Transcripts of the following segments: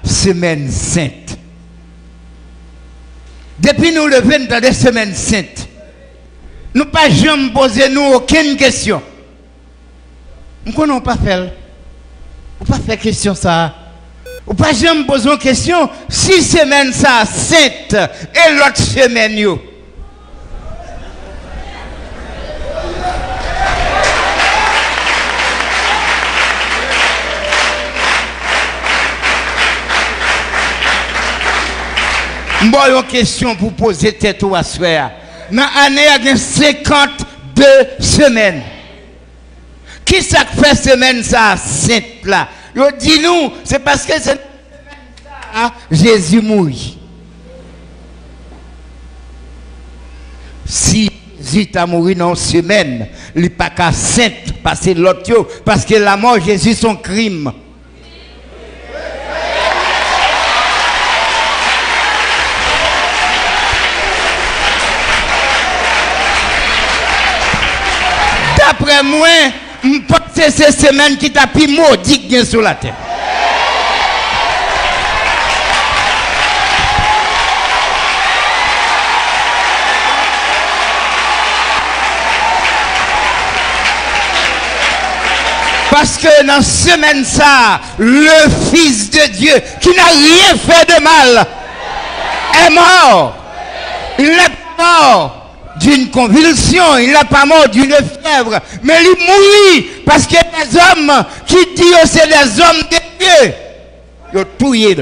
semaine sainte. Depuis nous levons dans des semaines saintes, nous ne pas jamais poser nous aucune question. Nous ne pouvons pas faire. On ne pas faire question ça. On ne pas jamais poser une question si semaine ça sainte et l'autre semaine yo. Bon, une question pour poser tête au soir. Dans l'année, il y a 52 semaines. Qui ça fait semaine ça sainte là? Yo dit nous, c'est parce que cette semaine ça, Jésus mourit. Si Jésus a mouru dans une semaine, il n'est pas qu'à sainte parce que la mort Jésus son crime. D'après moi, je pense que c'est cette semaine qui t'a pris maudit sur la terre. Parce que dans cette semaine ça, le Fils de Dieu, qui n'a rien fait de mal, est mort. Il n'est pas mort d'une convulsion, il n'est pas mort d'une fièvre, mais il mourit parce que les hommes qui disent que c'est des hommes de Dieu, ils ont tout eu.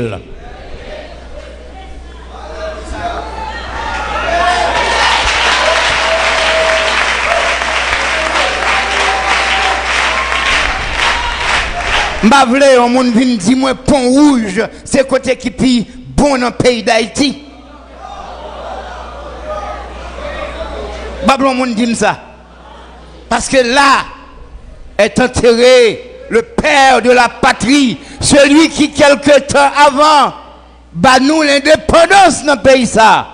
Je voulais que monde vienne dire moi Pont Rouge, c'est côté qui est bon dans le pays d'Haïti. Babylon monde dit ça. Parce que là est enterré le père de la patrie, celui qui quelque temps avant bat nous l'indépendance dans le pays ça.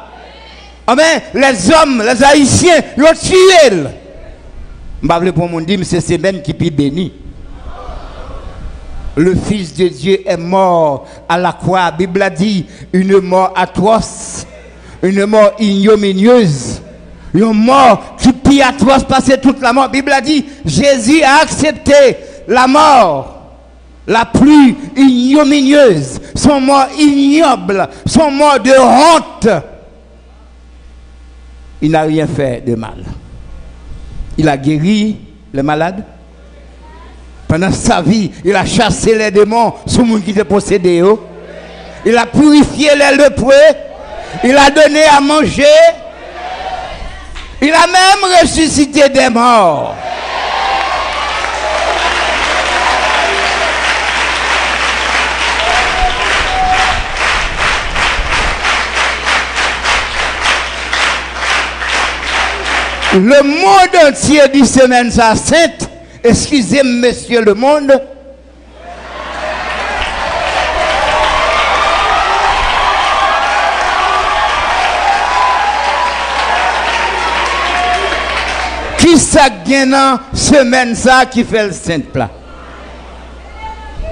Amen. Les hommes, les Haïtiens, ils ont tué. Babylon pour monde dit c'est semaine qui est béni. Le Fils de Dieu est mort à la croix. La Bible a dit une mort atroce, une mort ignominieuse. Une mort qui pire atroce parce que toute la mort. La Bible a dit Jésus a accepté la mort la plus ignominieuse, son mort ignoble, son mort de honte. Il n'a rien fait de mal. Il a guéri les malades. Pendant sa vie, il a chassé les démons sur le monde qui était possédé. Il a purifié les lépreux. Il a donné à manger. Il a même ressuscité des morts. Le monde entier dit semaine sa sainte. Excusez-moi, monsieur le monde. Qui ça gagne semaine ça qui fait le saint plat?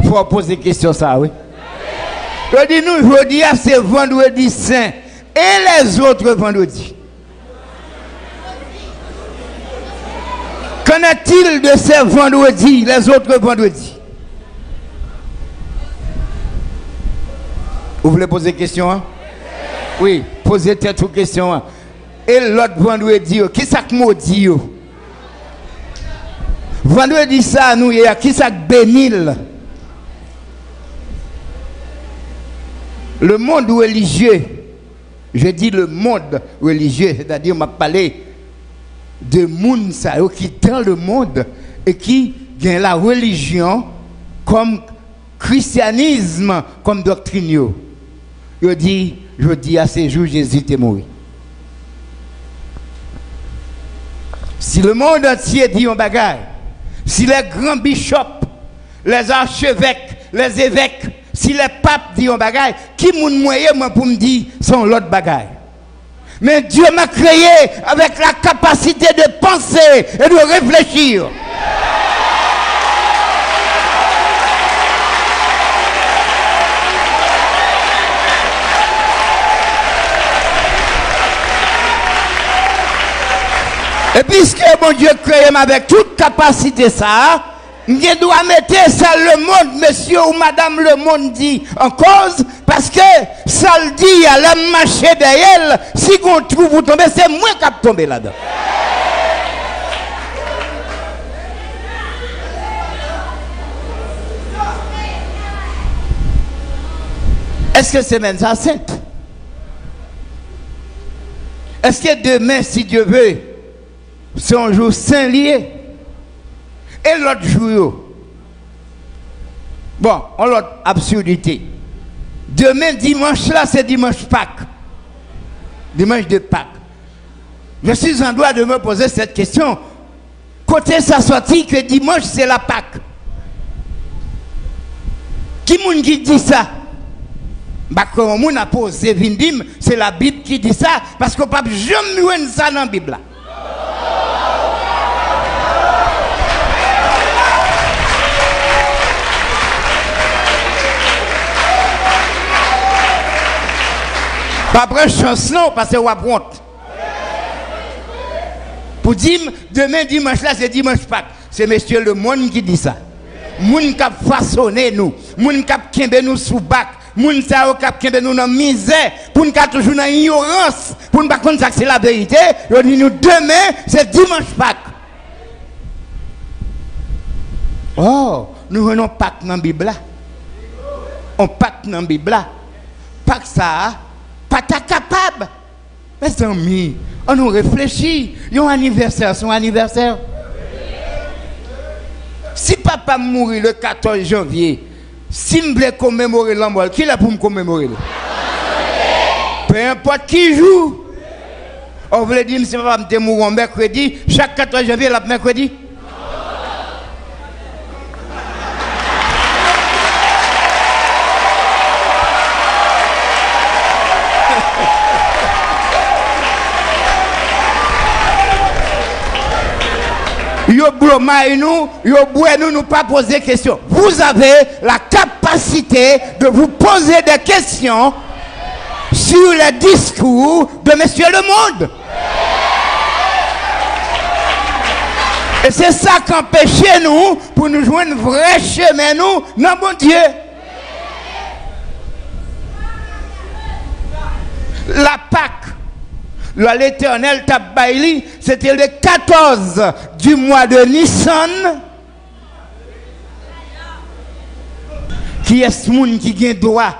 Il faut poser question ça, oui. Je dis nous, je dis c'est vendredi saint et les autres vendredis. Qu'en est-il de ces vendredis, les autres vendredis? Vous voulez poser question? Hein? Oui, posez tête aux questions. Hein? Et l'autre vendredi, qui ça que maudit? Vendredi ça, nous, il y a qui ça bénil? Le monde religieux, je dis le monde religieux, c'est-à-dire, on m'a parlé de monde qui est dans le monde et qui gagne la religion comme christianisme, comme doctrine. Je dis à ces jours, Jésus est mort. Si le monde entier dit un bagage, si les grands bishops, les archevêques, les évêques, si les papes disent un bagage, qui m'a moyen pour me dire son l'autre bagage? Mais Dieu m'a créé avec la capacité de penser et de réfléchir. Et puisque mon Dieu crée avec toute capacité ça, je dois mettre ça le monde, monsieur ou madame le monde dit en cause, parce que ça le dit à la marché derrière, si on trouve vous tomber, c'est moi qui vais tomber là-dedans. Est-ce que c'est même ça sainte? Est-ce que demain, si Dieu veut, c'est un jour saint lié? Et l'autre jour, bon, on l'autre absurdité. Demain, dimanche là, c'est dimanche Pâques. Dimanche de Pâques. Je suis en droit de me poser cette question. Côté ça sorti que dimanche, c'est la Pâques. Qui moun qui dit ça? Bah, quand on a posé Vindim, c'est la Bible qui dit ça, parce qu'on ne peut jamais voir ça dans la Bible. Pas prendre chance non, parce que vous avez honte. Pour dire, demain dimanche là, c'est dimanche Pâques. C'est monsieur le monde qui dit ça. Moun qui a façonné nous, moun qui a kembe nous sous bac. Moun sa yo kap kembe nous dans misère pour nous toujours dans ignorance pour nous pas connaître que c'est la vérité. Yo dit nous demain c'est dimanche Pâques. Oh, nous venons Pâques dans la Bible. On Pâques dans la Bible. Pâques ça pas ta capable. Mes amis, on nous réfléchit, yon anniversaire, son anniversaire. Si papa mourit le 14 janvier, si je veux commémorer la mort, qui est là pour me commémorer? Peu importe qui joue. On veut dire, si papa me mourir mercredi, chaque 14 janvier, la mercredi. Nous pas poser de questions. Vous avez la capacité de vous poser des questions sur le discours de Monsieur le Monde. Et c'est ça qui empêche nous pour nous joindre un vrai chemin, nous, non, mon Dieu. La Pâque. L'Éternel Tabaïli, c'était le 14 du mois de Nissan. Qui est ce monde qui a droit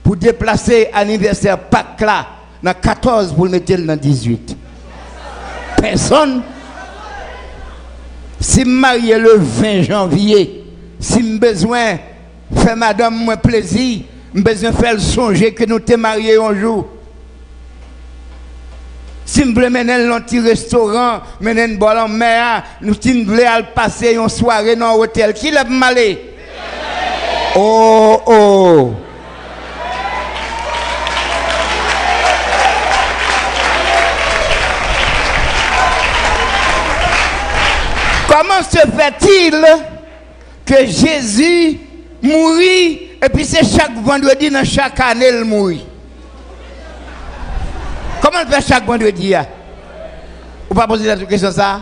pour déplacer l'anniversaire Pâques là, dans 14 pour le mettre dans 18? Personne. Si je marie le 20 janvier, si je besoin de faire madame moins plaisir, je besoin de faire songer que nous sommes mariés un jour. Si je veux mener dans un petit restaurant, mener un bol en mer, nous voulons passer une soirée dans un hôtel, qui l'a malé? Oh, oh. Comment se fait-il que Jésus mourit et puis c'est chaque vendredi dans chaque année il mourit? Comment on fait chaque vendredi? Ou pas poser la question ça?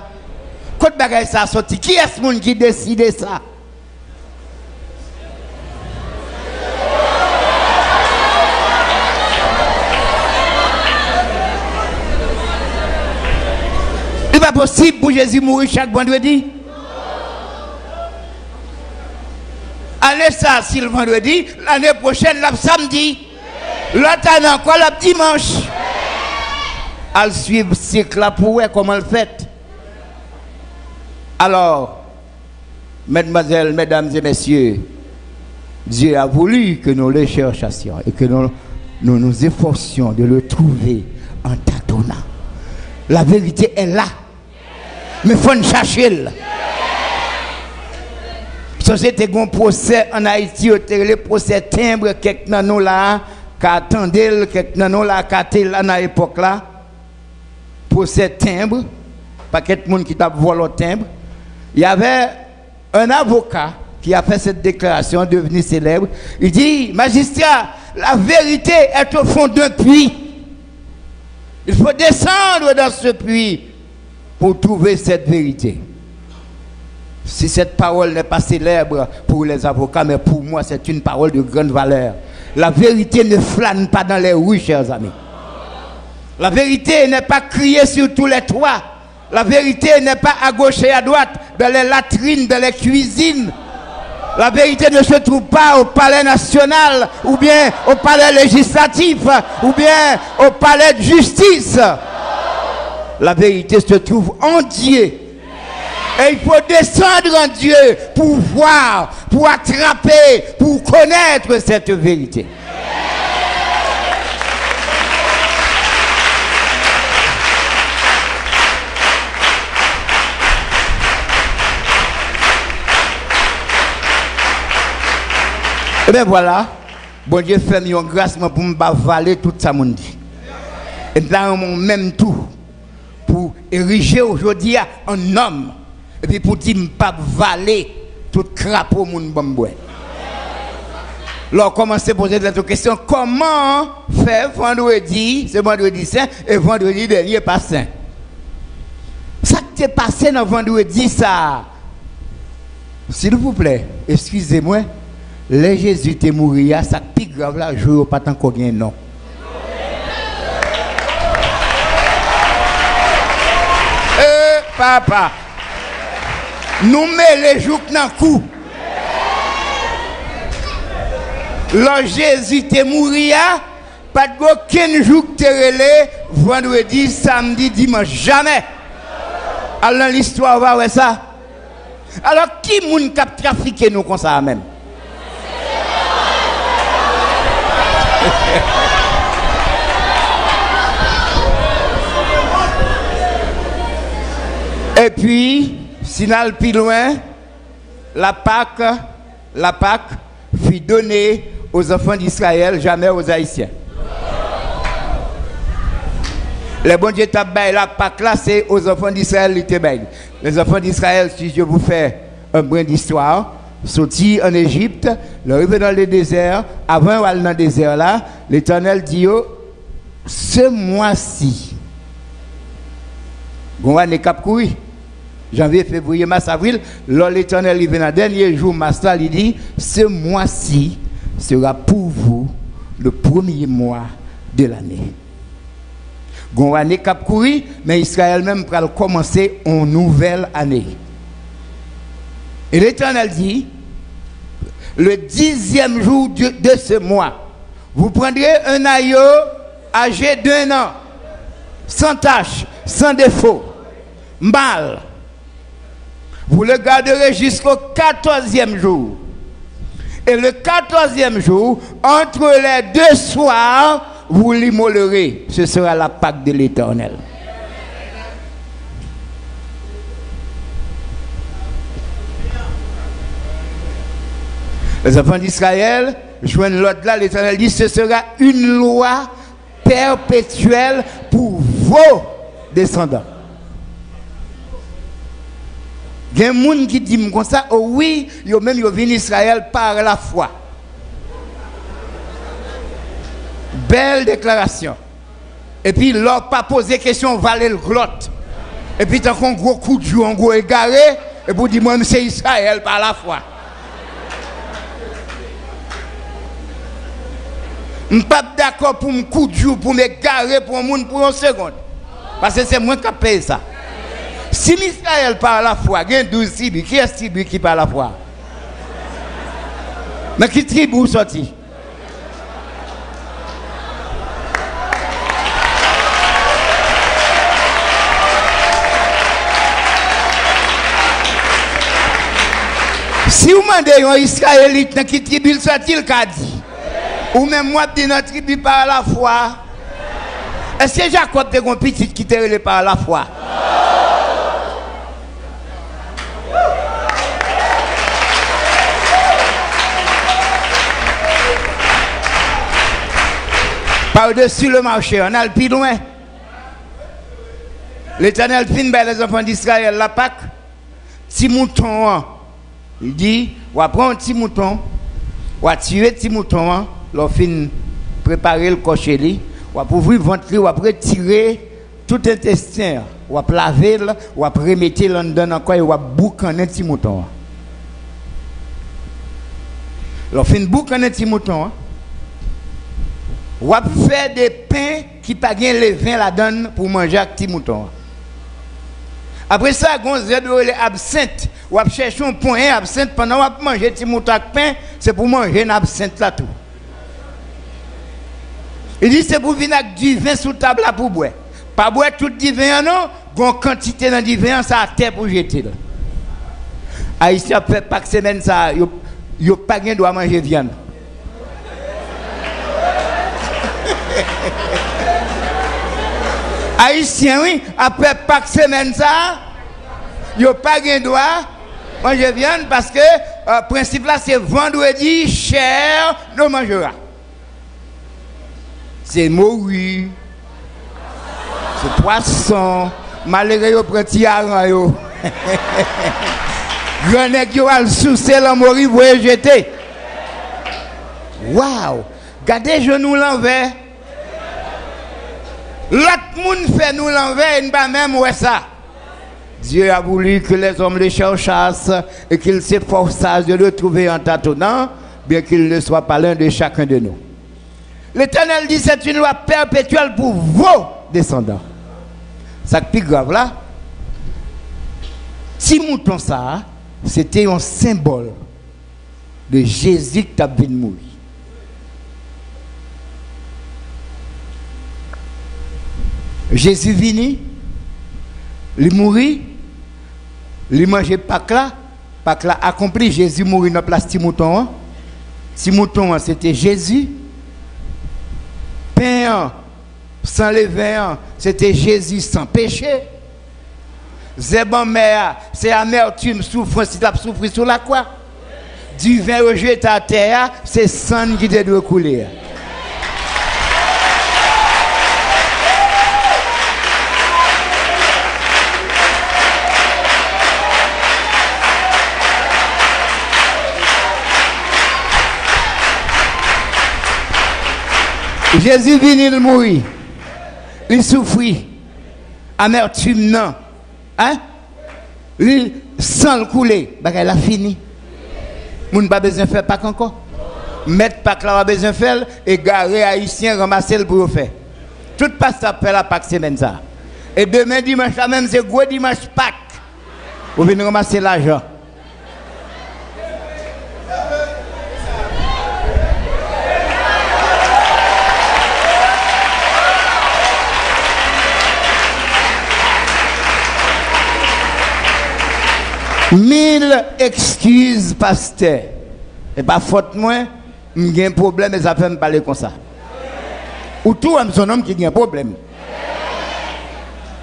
Quand bagaille ça sorti, qui est ce monde qui décide ça? Il n'est pas possible pour Jésus mourir chaque vendredi? Allez ça, si le vendredi, l'année prochaine, le samedi, l'autre année encore, le dimanche. Elle suit le cycle là pour voir comment elle fait. Alors, mesdemoiselles, mesdames et messieurs, Dieu a voulu que nous le cherchassions et que nous nous efforcions de le trouver en tâtonnant. La vérité est là. Mais il faut nous chercher. La société a un procès en Haïti, le procès timbre, quelques nanos là, qui attendaient, quelques nanos là, qui étaient là dans l'époque là. Procès timbre, pas de monde qui t'a volé le timbre. Il y avait un avocat qui a fait cette déclaration, devenu célèbre. Il dit, magistrat, la vérité est au fond d'un puits. Il faut descendre dans ce puits pour trouver cette vérité. Si cette parole n'est pas célèbre pour les avocats, mais pour moi, c'est une parole de grande valeur. La vérité ne flâne pas dans les rues, chers amis. La vérité n'est pas criée sur tous les toits. La vérité n'est pas à gauche et à droite, dans les latrines, dans les cuisines. La vérité ne se trouve pas au palais national, ou bien au palais législatif, ou bien au palais de justice. La vérité se trouve en Dieu. Et il faut descendre en Dieu pour voir, pour attraper, pour connaître cette vérité. Et bien voilà, bon Dieu fait une grâce pour me valer tout ça mon dit. Et dans mon même tout, pour ériger aujourd'hui un homme, et puis pour dire pas valer tout crapaud mon bamboué. Alors commencez à poser cette question, comment faire vendredi, c'est vendredi saint, et vendredi dernier pas saint? Ça qui est passé dans vendredi ça. S'il vous plaît, excusez-moi. Les Jésus te mourir, ça plus grave là, je ne pas tant qu'on gagne non. Papa, nous mettons les jours dans le cou. Le Jésus te mourir, pas aucun jour que tu relais, vendredi, samedi, dimanche, jamais. Alors l'histoire va voir ça. Alors qui moun cap trafiquer nous comme ça même? Et puis, sinon plus loin, la Pâque fut donnée aux enfants d'Israël, jamais aux Haïtiens. Les bon Dieu t'a baillé la Pâque là, c'est aux enfants d'Israël qui baillé. Les enfants d'Israël, si je vous fais un brin d'histoire, sorti en Égypte, le arrivé dans le désert, avant d'aller dans le désert là, l'Éternel dit ce mois-ci, on va cap courir. Janvier, février, mars, avril, l'Éternel arrive dans le dernier jour, Master, il dit ce mois-ci sera pour vous le premier mois de l'année. On va cap courir, mais Israël même va commencer une nouvelle année. Et l'Éternel dit, le 10e jour de ce mois, vous prendrez un agneau âgé d'1 an, sans tache, sans défaut, mâle. Vous le garderez jusqu'au 14e jour. Et le 14e jour, entre les deux soirs, vous l'immolerez. Ce sera la Pâque de l'Éternel. Les enfants d'Israël joignent l'autre là, l'Éternel dit ce sera une loi perpétuelle pour vos descendants. Il y a des gens qui disent comme ça, oh oui, ils même viennent Israël par la foi. Belle déclaration. Et puis, leur pas poser question, valer le glotte. Et puis, tant qu'on gros coup de joue, un gros égaré, et vous dites, moi, c'est Israël par la foi. Je ne suis pas d'accord pour un coup de joue, pour m'égarer pour un monde pour une seconde. Parce que c'est moi qui paye ça. Si Israël par la foi, il y a 12 tribus. Qui est tribu qui par la foi? Mais qui tribu sorti? Si vous demandez un Israélite qui tribu sorti, il a dit. Ou même moi, je notre tribu par la foi. Est-ce que Jacob est un petit qui te par la foi? Par-dessus le marché, on a le plus loin. L'Éternel fin les enfants d'Israël la Pâque. Petit mouton, il dit, on va prendre un petit mouton, on va tuer un petit mouton, on va préparer le cocher, on va ouvrir le ventre, on va retirer tout intestin, ou à laver, ou à remettre là-dedans encore et ou à boucaner petit mouton. Alors, fin boucaner petit mouton, ou à faire des pains qui pas gain les vins là-dedans pour manger avec petit mouton. Après ça, on est absinthe, ou à chercher un point absinthe pendant qu'on a manger petit mouton avec pain, c'est pour manger une absinthe là tout. Il dit c'est pour venir avec du vin sous table là pour boire. Pas boire tout du vin non, gon quantité dans du vin ça à terre pour jeter là. Haïtien fait pas semaine ça, yo pas gain doit manger viande. Haïtien oui, après pas semaine ça, yo pas gain doit manger viande parce que principe là c'est vendredi cher nous mangera. C'est morue, c'est poisson, malgré yo prend ti aran yo. Grand nèg yo al soucer la mori pour jeter. Waouh, gardez genou l'envers. L'autre monde fait nous l'envers et pas même ouais ça. Dieu a voulu que les hommes les cherchassent et qu'ils s'efforçassent de le trouver en tâtonnant, bien qu'il ne soit pas l'un de chacun de nous. L'Éternel dit c'est une loi perpétuelle pour vos descendants. Ça qui est plus grave là. Si mouton ça, c'était un symbole de Jésus qui a venu mourir. Jésus vini, il mourit, il mangeait Pâques là accompli, Jésus mourit dans la place de mouton. Si mouton c'était Jésus. Pain sans levain, c'était Jésus sans péché. Zéban mère, c'est amertume, souffrance, il a souffert sur la croix. Du vin rejeté à terre, c'est sang qui doit couler. Jésus vient, il mourit, il souffrit, amertume non, hein? Il sang le couler, il a fini. Moun pas besoin de faire Pâques encore. Mettre Pâques là, pas besoin de faire, et garer haïtien, ramasser le pour faire. Tout pasteur fait la Pâques semaine ça. Et demain dimanche là même, c'est gros dimanche Pâques. Vous venez ramasser l'argent. Mille excuses, pasteur. Et pas faute moi, j'ai un problème et ça fait me parler comme ça. Ou tout son homme qui a un problème.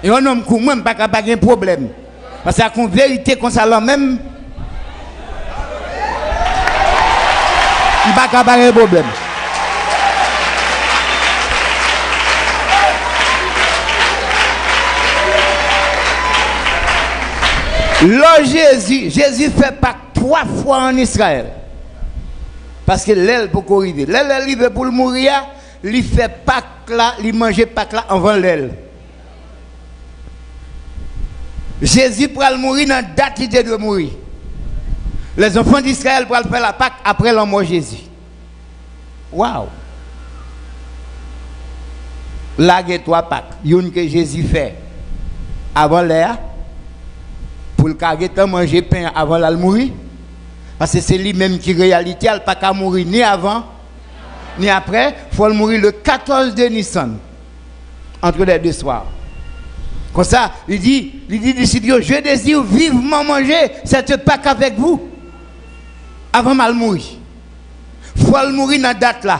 Et un homme comme moi, je n'ai pas de problème. Parce que la vérité comme ça, là même, il n'y a pas de problème. Là, Jésus fait Pâques 3 fois en Israël. Parce que l'aile pour arriver. L'aile arrive pour le mourir, il fait Pâques là, il mange Pâques là avant l'aile. Jésus pour mourir dans la date il doit mourir. Les enfants d'Israël pour faire la Pâques après la mort de Jésus. Waouh! Là, il y a 3 Pâques. Une que Jésus fait avant l'air. Pour le carguer manger pain avant de mourir. Parce que c'est lui-même qui réalité, il n'a pas qu'à mourir ni avant, ni après. Il faut mourir le 14 de Nissan. Entre les deux soirs. Comme ça, il dit disciples, je désire vivement manger cette Pâque avec vous. Avant de mourir. Il faut mourir dans la date là.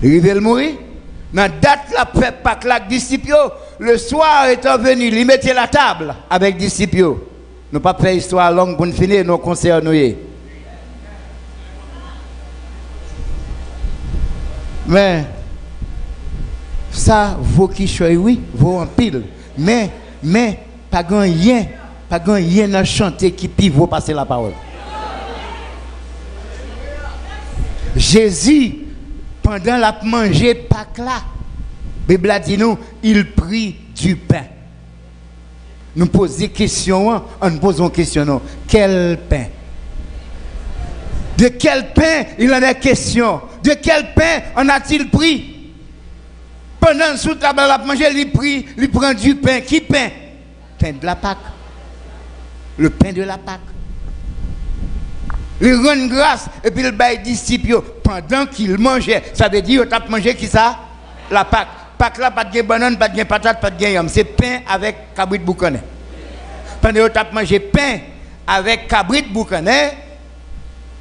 Il veut mourir. Dans la date là, fait Pâques là, disciples. Le soir étant venu, il mettait la table avec des disciples. Nous pas faire histoire longue pour finir nos concerts. Mais ça vaut qui choisit, oui, vaut en pile. Mais pas rien à chanter qui peut vaut passer la parole. Jésus, pendant la manger Pâques là, Bible a dit nous, il prit du pain. Nous posons des questions, nous posons question, non. Quel pain? De quel pain il en est question? De quel pain en a-t-il pris? Pendant sous table à manger, il prend du pain. Qui pain? Pain de la Pâque. Le pain de la Pâque. Il rend grâce et puis il baille disciples pendant qu'il mangeait. Ça veut dire qu'il a mangé qui ça? La Pâque. Pâque là, pas de banane, pas de patate, pas de yam. C'est pain avec cabrit boucané. Pendant qu'il a mangé pain avec cabrit boucané,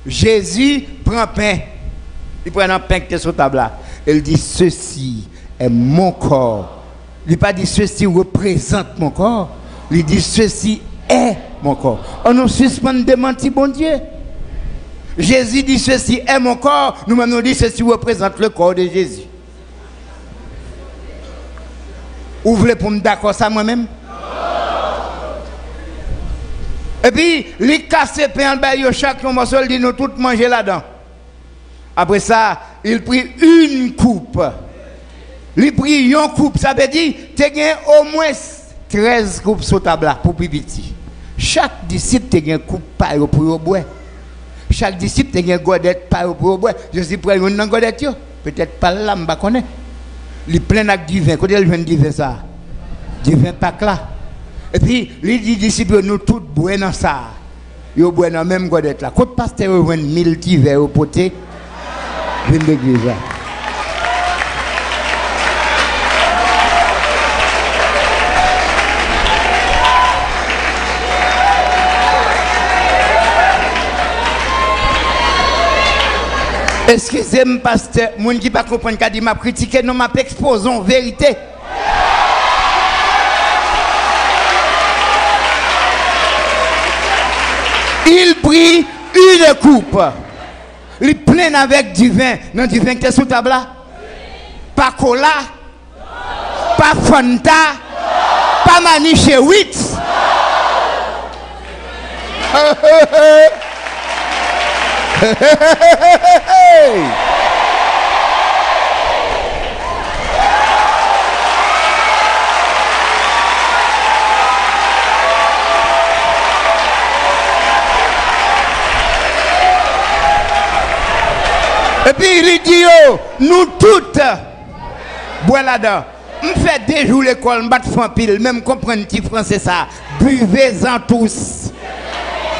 Jésus prend pain. Il prend un pain qui est sur la table là. Il dit ceci est mon corps. Il n'a pas dit ceci représente mon corps. Il dit ceci est mon corps. On nous suspend de mentir, bon Dieu. Jésus dit ceci est mon corps. Nous-mêmes nous dit ceci représente le corps de Jésus. Vous voulez pour me d'accord ça moi-même? Et puis, il casse le pain en bas, chaque morceau, il dit nous tous manger là-dedans. Après ça, il prit une coupe. Il prit une coupe, ça veut dire tu as au moins 13 coupes sur table pour petit. Chaque disciple a une coupe pour boire. Chaque disciple a une godette pour boire. Je suis prêt à une godette, peut-être pas là, je ne connais pas. Il est plein avec du vin. Quand il vient du vin, ça, du vin pas là. Et puis, les disciples, nous tous boivons dans ça. Ils boivent dans la même godette là. Quand le pasteur vient 1000 petits verres au poté, il vient de l'église là. Excusez-moi, pasteur, les gens qui ne comprennent pas, qui m'a critiqué, non, m'a exposé en vérité. Il prit une coupe. Il plein avec du vin. Non, du vin qui est sous table là. Pas cola. Pas Fanta. Pas Maniche 8. Et puis il dit, oh, nous toutes, bois là-dedans. On fait des jours l'école, on bat fan pile, même comprendre petit français ça. Buvez-en tous.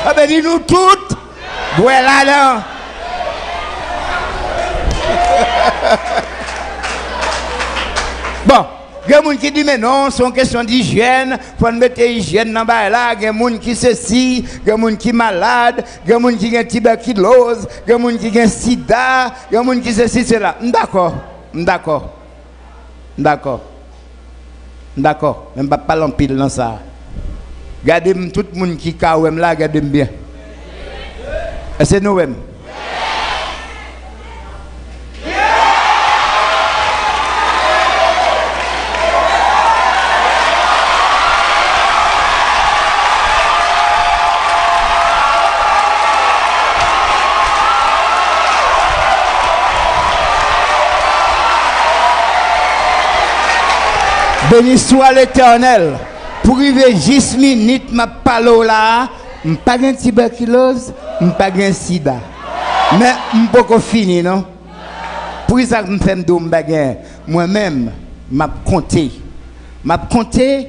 Ah ben dit nous toutes, bois là-dedans. Bon, il y a des gens qui disent, mais non, c'est une question d'hygiène, il faut mettre l'hygiène dans là. Il y a des gens qui ceci, il y a des gens qui sont malades, il y a des gens qui ont tuberculose, il y a des gens qui ont sida, il y a des gens qui ceci, cela. D'accord, d'accord, d'accord, d'accord. Je ne vais pas parler en pile dans ça. Regardez tout le monde qui est là, regardez bien. C'est nous-mêmes. Béni soit l'Éternel. Pour arriver juste minute, ma parole là, je n'ai pas de tuberculose, je n'ai pas de sida. Mais je ne peux pas finir, non? Pour ça que je fais des bagarres, moi-même, je compté. Je compté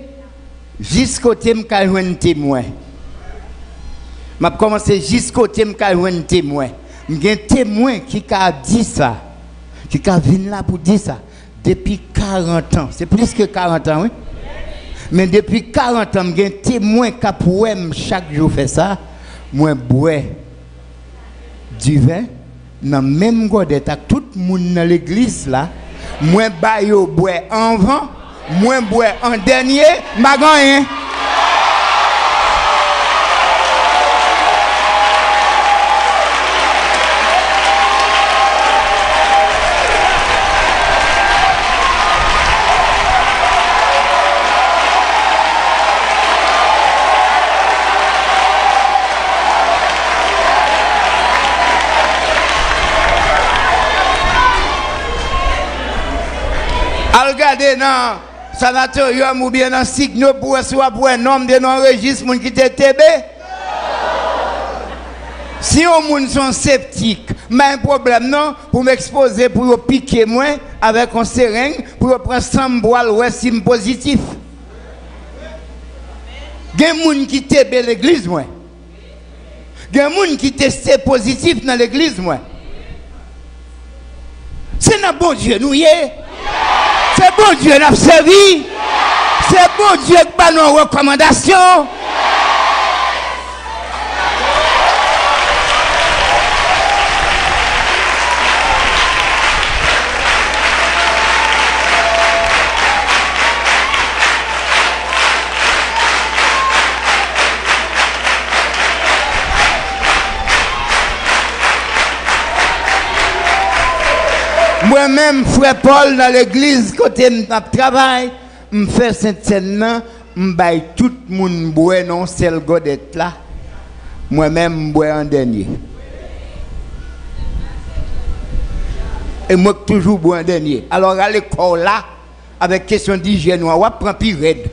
jusqu'au thème que je suis témoin. Je commencé jusqu'au thème que je suis témoin. Il y a un témoin qui a dit ça, qui a venu là pour dire ça. Depuis 40 ans, c'est plus que 40 ans, oui. Mais depuis 40 ans, j'ai un témoin qui a chaque jour fait ça. Moi, bois du vin, dans le même godette, tout le monde dans l'église là. Moi, bois en vent, moi, bois en dernier, je n'ai rien. regarder dans le sanatorium ou bien dans le signe pour recevoir pour un nombre de non-registres qui étaient TB. Si on moun sont sceptiques, mais un problème non pour m'exposer pour piquer moi avec un seringue pour prendre 100 bois ouais si positif. Gen moun qui TB l'église moi. Gen moun qui testé positif dans l'église moi. C'est notre bon Dieu nous y est. C'est bon Dieu nous servi. C'est bon Dieu qui a nos recommandations. Moi-même, frère Paul, dans l'église, côté de travail, je fais cette scène-là, je baille tout le monde boire, non, c'est le godette là. Moi-même, je bois en dernier. Et moi, toujours bois en dernier. Alors, à l'école là, avec question d'hygiène, on va prendre plus raide.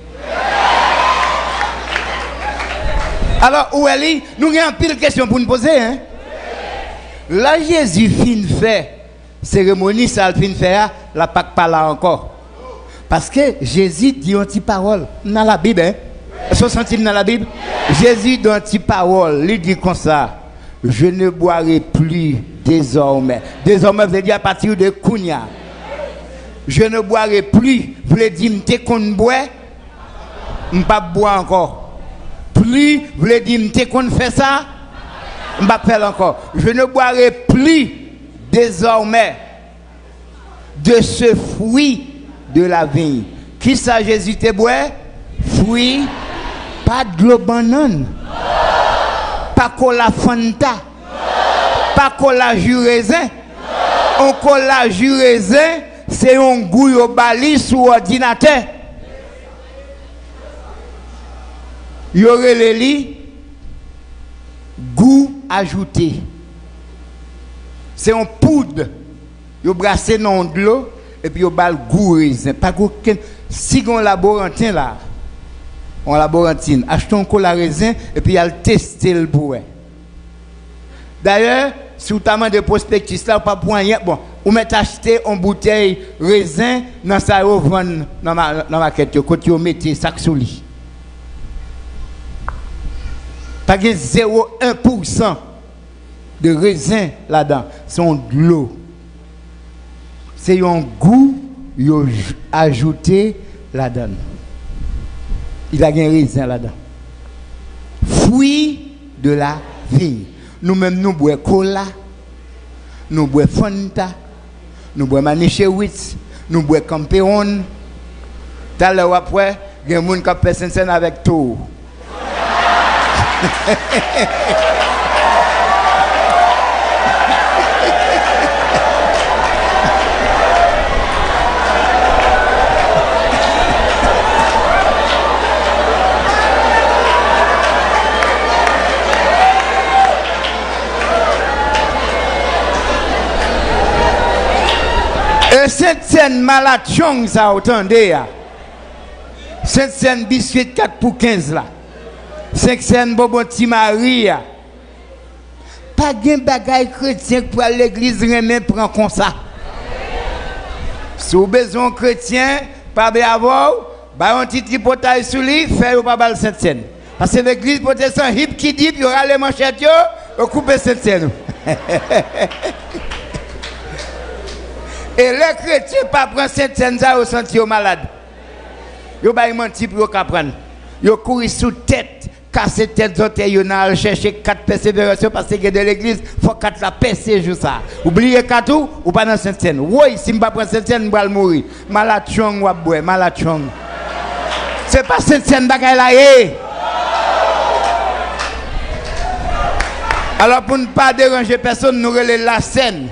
Alors, où est-il? Nous avons une pile question pour nous poser. Hein? Là, Jésus fin fait. Cérémonie, ça le fin faire, la Pâque pas là encore. Parce que Jésus dit une petite parole dans la Bible. Hein? 60 dans la Bible. Jésus dit une petite parole. Il dit comme ça. Je ne boirai plus désormais. Désormais, veut dire à partir de Kounia. Je ne boirai plus. Vous voulez dire, m'te qu'on boit, m'pas boire encore. Plus, vous voulez dire, m'te qu'on fait ça, m'pas faire encore. Je ne boirai plus. Désormais, de ce fruit de la vigne. Qui ça Jésus te boit? Fruit, pas de l'eau banane, pas cola Fanta, pas cola jus raisin. Un cola jus raisin, c'est un goût au bali sous ordinateur. Il y aurait les lits, goût ajouté. C'est un poudre. Vous brassez dans de l'eau et puis vous bal goût raisin. Pas aucun. Si on laborantin là, on laborantine, achetons un cola raisin et puis il tester le bois. D'ailleurs, si vous avez des prospectus là, pas pour rien. Bon, vous mettez acheter une bouteille raisin dans sa vendre dans ma quête. Quand vous mettez sac sous lit. Pas que 0,1% de raisin là-dedans, c'est de l'eau. C'est un goût ajouté là-dedans. Il a un raisin là-dedans. Fruit de la vigne. Nous-mêmes, nous boivons cola, nous boivons Fanta, nous boivons Manichewitz, nous boivons Campeon. Tout à l'heure après, il y a des gens qui ont fait avec tout. Et cette scène malachong, ça entendez. Cette scène biscuit 4 pour 15 là. Cette scène Bobo Maria. Pas de bagaille chrétien pour aller à l'église, rien prend comme ça. Si vous avez besoin chrétien, pas bien avoir, bah un petit tripotage sur lui, fait ou pas bal cette scène. Parce que l'église protestante hip qui dit, il y aura les manchettes, vous coupez cette scène. Et les chrétiens ne prennent pas cette scène, ils sont malades. Ils ne mentent pour prendre. Ils courent sous tête, casser tête, ils ont cherché 4 persévérations parce que de l'église, il faut 4 la percer juste ça. Oubliez 4 ou pas dans cette scène. Oui, si je ne prends pas cette scène, je vais mourir. Malade chong ou boire, malade chong. Ce n'est pas cette scène bagaille là. Alors pour ne pas déranger personne, nous relèvons la scène.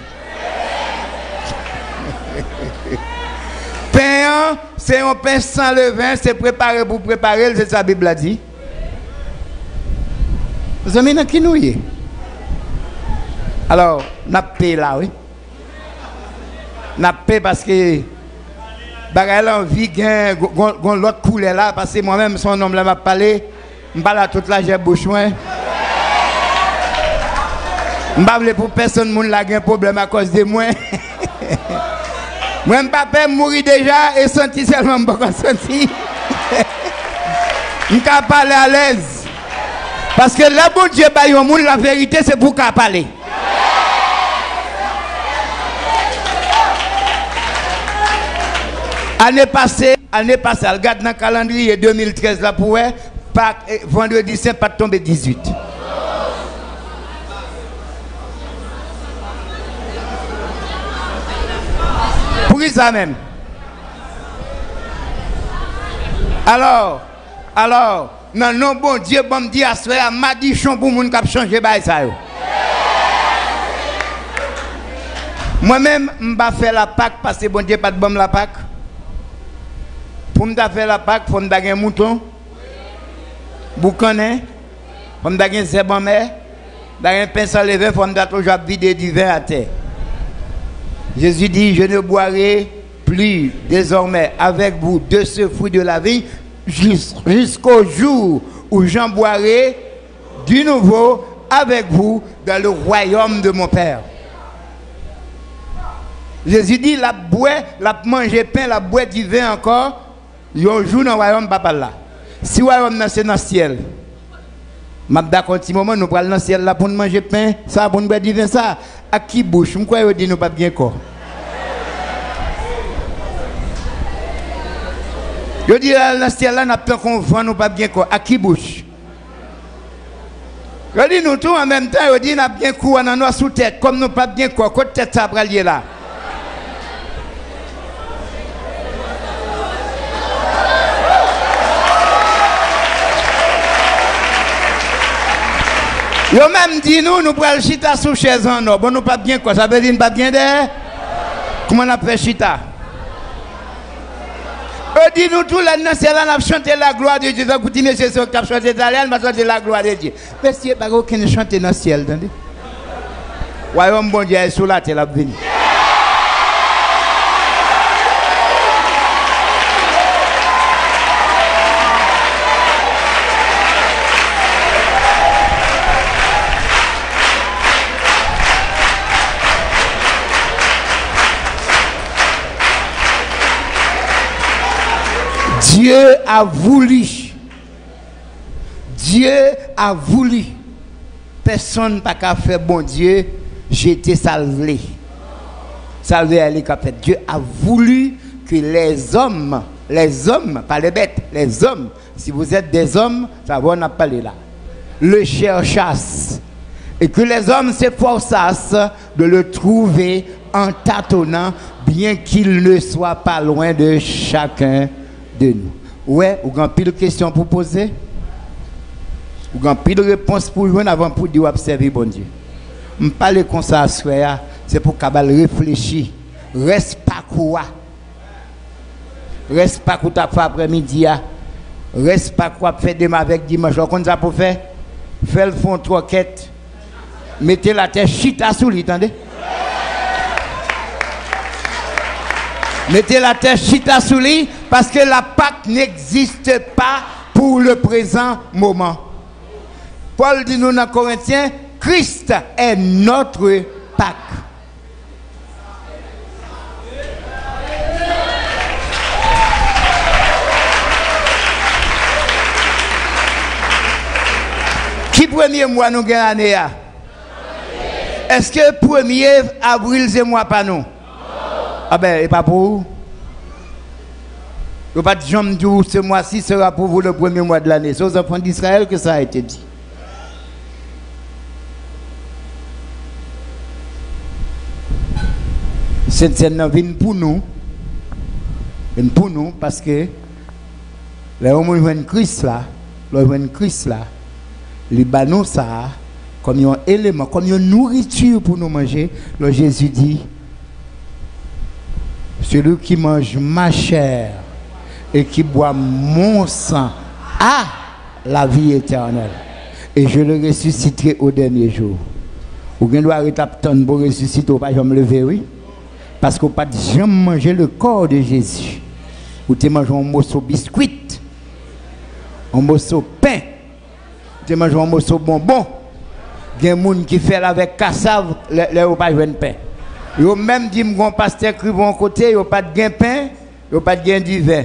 Pain, c'est un pain sans levain, c'est préparé pour préparer, c'est ça la Bible a dit. Vous avez mis qui nous y est? Alors, n'a pas là, oui. N'a pas parce que Bagay là envie gain l'autre couleur là parce que moi-même son nom là m'a parlé, m'pa là toute la j'ai bouche moi. M'pa vle pour personne moun la gain problème à cause de moi. Moi m'pa peur mourir déjà et senti seulement m'pa senti. M'ka parler à l'aise. Parce que là bon Dieu ba yon moun la vérité c'est pour qu'a parler. Année passée, regarde dans le calendrier 2013 là pour vendredi saint pas tomber 18. Pour ça même. Alors, non bon Dieu bon me dit à ce m'a dit chon pour moun k'ap changer bail ça yo. Moi-même m'pa faire la Pâque parce que bon Dieu pas de bon la Pâque. Pour me faire la Pâque, il faut me donner un mouton, boucané, il faut me donner un zèbre en mer, un pain sans levain, il faut me donner toujours vider du vin à terre. Jésus dit, je ne boirai plus désormais avec vous de ce fruit de la vie jusqu'au jour où j'en boirai du nouveau avec vous dans le royaume de mon Père. Jésus dit, la boire, la manger pain, la boire du vin encore. Yon jour dans le royaume papa là. Si le royaume c'est dans le ciel. M'a d'accord petit moment nous pral dans le ciel là pour manger pain, ça pour nous boire du vin ça. À qui bouche, m'kwa yo dit nous pas bien corps. Yo dit dans le ciel là n'a pas qu'on vend nous pas bien corps. À qui bouche. Yo dit nous tout en même temps, yo dit n'a bien cou dans nos sous tête comme nous pas bien corps, côté tête ça pral là. Yo même dit nous prenons chita sous chaise en or. Bon, nous pas bien quoi. Ça veut dire nous pas bien d'air. Comment on appelle chita? Eux dit nous tout là, dans ciel, on a chanté la gloire de Dieu. Écoutez, monsieur, c'est qui a chanté dans l'air, on a chanté la gloire de Dieu. Mais si il n'y a pas aucun chanté dans le ciel, attendez. Royaume bon Dieu est sous la terre, la venue. Dieu a voulu. Dieu a voulu. Personne n'a qu'à faire bon Dieu. J'ai été salvé. Salvé à l'écapette. Dieu a voulu que les hommes, pas les bêtes, les hommes, si vous êtes des hommes, ça va, on a parlé là, le cherchassent. Et que les hommes s'efforçassent de le trouver en tâtonnant, bien qu'il ne soit pas loin de chacun de nous. Ouais, vous avez pile de questions pour poser? Vous avez pile de réponses pour jouer avant pour dire observer bon Dieu. Je parle comme ça, c'est pour qu'on réfléchir. Reste pas quoi. Reste pas quoi tu as fait après-midi. Reste pas quoi faire demain avec dimanche. Comment ça pour faire? Fais le fond troquette. Mettez la tête chita sous lui, attendez? Mettez la tête chita sous lui parce que la Pâque n'existe pas pour le présent moment. Paul dit nous dans Corinthiens, Christ est notre Pâque. Qui premier mois nous gagnons l'année? Est-ce que 1er avril c'est moi pas nous? Ah ben, et pas pour vous. Il n'y a pas de jambe du ce mois-ci sera pour vous le premier mois de l'année. C'est aux enfants d'Israël que ça a été dit. Cette scène vient pour nous. Vient pour nous parce que les hommes qui ont Christ là, les banaux ça, comme un élément, comme une nourriture pour nous manger, le Jésus dit, celui qui mange ma chair et qui boit mon sang a la vie éternelle. Et je le ressusciterai au dernier jour. Ou bien doit arrêter attendre pour ressusciter, ou pas jamais lever, oui. Parce qu'on pas jamais manger le corps de Jésus. ou tu manges un morceau biscuit, un morceau pain, tu manges un morceau bonbon. Il y a des gens qui font avec cassave, les pas de pain. Yo même dit mon pasteur qui vont côté, yo pas de gain pain, yo pas de gain du vin.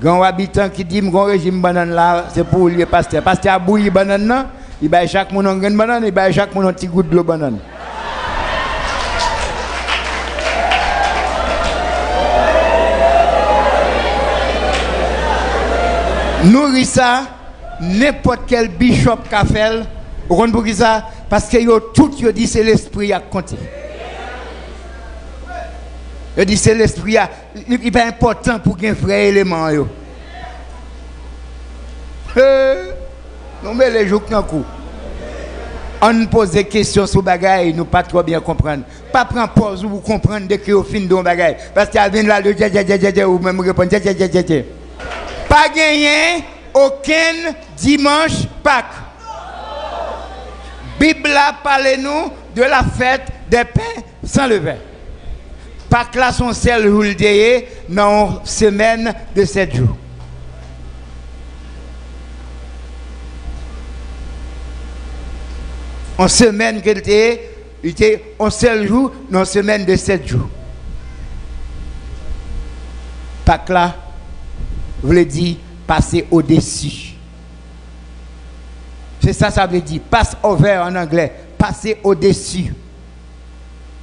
Grand habitant qui dit mon régime banane là, c'est pour le pasteur. Pasteur a bouilli banane là, il baille chaque monde un grain de banane, il baille chaque monde un petit goût de l'eau banane. Nourrit ça n'importe quel bishop qu'a fait. Vous comprenez pour qui ça? Parce que tout yo dit c'est l'esprit à compter. Je dis c'est l'esprit, il n'est pas important pour qu'un frère élément. Non mais les jours qui ont coup. On pose des questions sur bagaille, nous pas trop bien comprendre. Pas prendre pause ou comprendre dès que vous finissez dans bagaille. Parce qu'il y a là de ou même répondre pas gagné aucun dimanche Pâques. Bible parle-nous de la fête des pains sans levain. Pâques là son seul jour dans une semaine de 7 jours. En semaine qu'il était un seul jour dans une semaine de 7 jours. Pâques là veut dire passer au-dessus. C'est ça, ça veut dire pass over en anglais, passer au-dessus.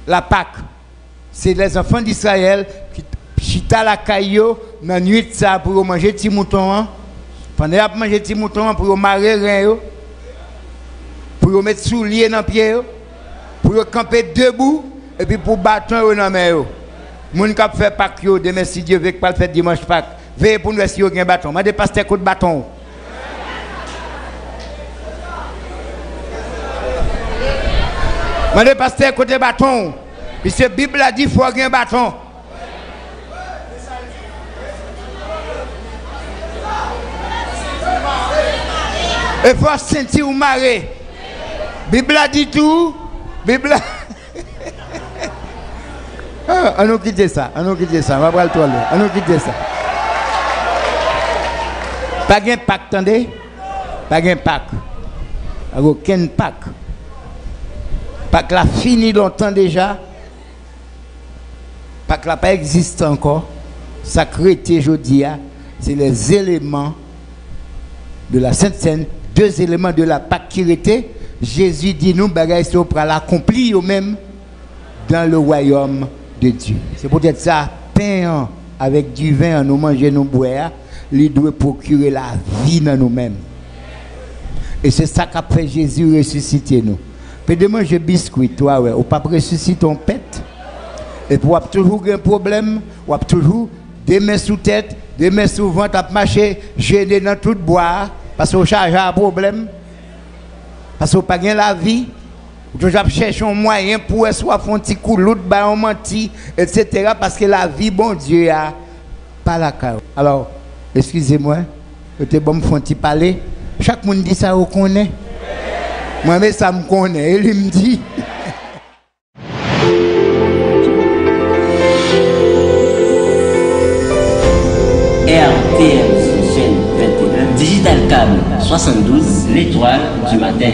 La Pâques. C'est les enfants d'Israël qui chita la caillou dans la nuit ça pour manger petit mouton. Pendant qu'ils manger petit mouton pour marrer rien, pour mettre souliers dans pied, pour camper debout et puis pour bâton dans main. Moun qui fait Pâques yo demain si Dieu veut pas le faire dimanche Pâques. Veillez pour nous si yo gen bâton. Mande pasteur coup de bâton. Mande pasteur côté bâton. Puisque la Bible a dit qu'il faut un bâton. Il faut sentir ou marrer. La Bible a dit tout. Bible a... on nous quitte ça. On nous quitte ça. On va voir le toile. On nous quitte ça. Pas de Pâques, attendez. Pas de Pâques. Aucun Pâques. Pâques là fini longtemps déjà. Pâques là pas existe encore. Sacré jeudi, c'est les éléments de la Sainte Seine, 2 éléments de la Pâques qui étaient. Jésus dit nous bagaille c'est pour l'accomplir même dans le royaume de Dieu. C'est peut-être ça, pain avec du vin, nous manger, nous boire, il doit procurer la vie dans nous-mêmes. Et c'est ça qu'a fait Jésus ressusciter nous. Peut de manger biscuit, toi, ouais, ou pas ressusciter ton pète. Et puis, on a toujours un problème, on a toujours des mains sous tête, des mains sous ventre, à marcher, gêné dans tout bois, parce qu'on charge un problème, parce qu'on n'a pas la vie, on cherche un moyen pour soit faire un petit coup, l'autre, un menti, etc. Parce que la vie, bon Dieu, a pas la carrière. Alors, excusez-moi, je bon me faire un petit parler. Chaque monde dit ça, on connaît. Moi, mais ça me connaît, il me dit. RTM chaîne 21, Digital Câble 72, l'étoile du matin.